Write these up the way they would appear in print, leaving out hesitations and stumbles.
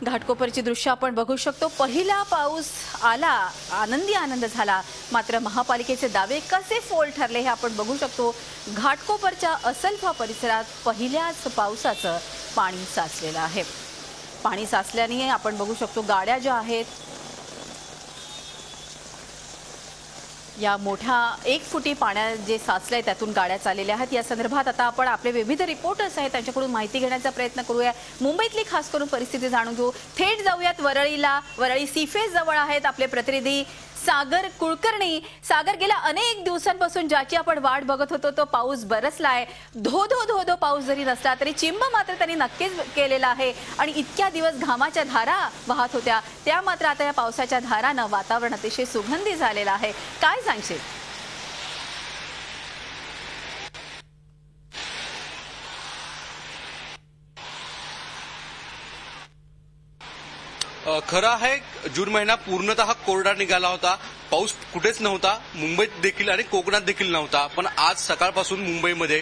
घाटकोपरची दृश्य आपण बघू शकतो। पहिला पाऊस आला, आनंदी आनंद झाला, मात्र महापालिकेचे दावे कसे फोल ठरले हे आपण बघू शकतो। घाटकोपरच्या असलफा परिसरात पहिल्याच पावसाचं पाणी साचलेलं आहे। पाणी साचल्याने आपण बघू शकतो गाड्या ज्या आहेत या मोठ्या 1 फुटी पाण्यात जे साचलंय त्यातून गाड्या चाललेल्या आहेत। या संदर्भात आता आपण आपले विविध रिपोर्टर्स आहेत त्यांच्याकडून माहिती घेण्याचा प्रयत्न करूया। मुंबईतली खास करून परिस्थिती जाणून घेऊ। थेट जाऊयात वरळीला। वरळी सीफेस जवळ आहेत आपले प्रतिनिधी सागर कुलकर्णी। सागर, गेल्या अनेक दिवसांपासून ज्याची आपण वाट बघत होतो तो पाऊस बरसलाय। धो धो धो धो पाऊस जरी नसला तरी चिंब मात्र त्यांनी नक्कीच केलेला आहे आणि इतक्या दिवस घामाच्या धारा वाहत होत्या त्या मात्र आता या पावसाच्या धारानं वातावरण अतिशय सुगंधी झालेलं आहे। काय सांगशील? खरं आहे, जून महिना पूर्णतः कोरडा निघाला होता। पाऊस कुठेच नव्हता, मुंबईत देखील आणि कोकणात देखील नव्हता। पण आज सकाळपासून मुंबईमध्ये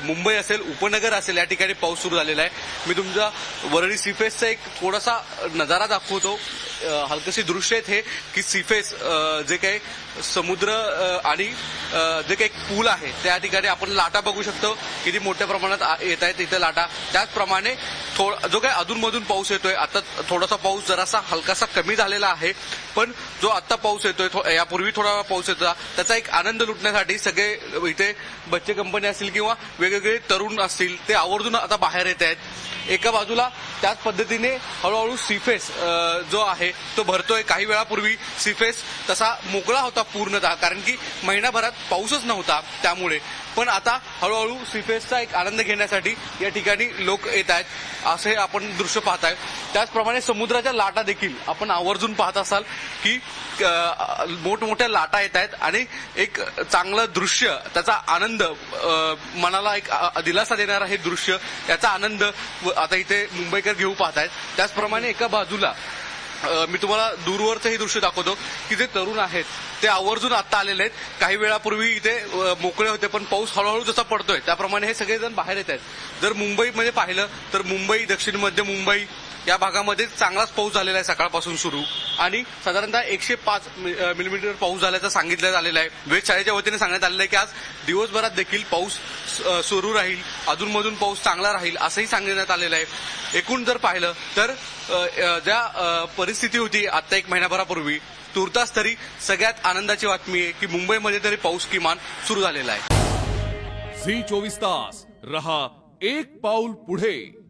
मुंबई असेल, उपनगर असेल, या ठिकाणी पाऊस सुरू झालेला आहे। मी तुमचा वरळी सीफेसचा एक थोडासा नजारा दाखवतो। हलकशी दृश्य आहेत हे की सीफेस जे काही समुद्र आणि जे काही पूल आहे त्या ठिकाणी आपण लाटा बघू शकतो किती मोठ्या प्रमाणात येत आहेत इथे लाटा। त्याचप्रमाणे जो काही अधूनमधून पाऊस येतोय, आता थोडासा पाऊस जरासा हलकासा कमी झालेला आहे, पण जो आता पाऊस येतोय यापूर्वी थोडा पाऊस येतो त्याचा एक आनंद लुटण्यासाठी सगळे इथे बच्चे कंपनी असतील किंवा वेगवेगळे तरुण असतील ते आवर्जून आता बाहेर येत आहेत। एका बाजूला त्याच पद्धतीने हळूहळू सीफेस जो आहे तो भरतोय। काही वेळापूर्वी सीफेस तसा मोकळा होता पूर्णतः, कारण की महिनाभरात पाऊसच नव्हता त्यामुळे। पण आता हळूहळू सीफेसचा एक आनंद घेण्यासाठी या ठिकाणी लोक येत आहेत असे आपण दृश्य पाहताय। त्याचप्रमाणे समुद्राच्या लाटा देखील आपण आवर्जून पाहत असाल की मोठमोठ्या लाटा येत आहेत आणि एक चांगलं दृश्य, त्याचा आनंद, मनाला एक दिलासा देणारा हे दृश्य, याचा आनंद आता इथे मुंबईकर घेऊ पाहतायत। त्याचप्रमाणे एका बाजूला मी तुम्हाला दूरवरचं हे दृश्य दाखवतो की जे तरुण आहेत ते आवर्जून आता आलेले आहेत। काही वेळापूर्वी इथे मोकळे होते, पण पाऊस हळूहळू जसा पडतोय त्याप्रमाणे हे सगळेजण बाहेर येत आहेत। जर मुंबईमध्ये पाहिलं तर मुंबई, दक्षिण मध्य मुंबई या भागामध्ये चांगलाच पाऊस झालेला आहे सकाळपासून सुरू, आणि साधारणतः 105 मिलीमीटर पाऊस झाल्याचं सांगितलं आलेलं आहे। वेधशाळेच्या वतीने सांगण्यात आलेलं आहे की आज दिवसभरात देखील पाऊस सुरू राहील, अधूनमधून पाऊस चांगला राहील असंही सांगण्यात आलेलं आहे। एकूण जर पाहिलं तर ज्या परिस्थिती होती आता 1 महिन्याभरापूर्वी, तुर्तास तरी सगळ्यात आनंदाची बातमी आहे की मुंबईमध्ये तरी पाऊस किमान सुरू झालेला आहे। झी 24 तास रहा एक पाऊल पुढे।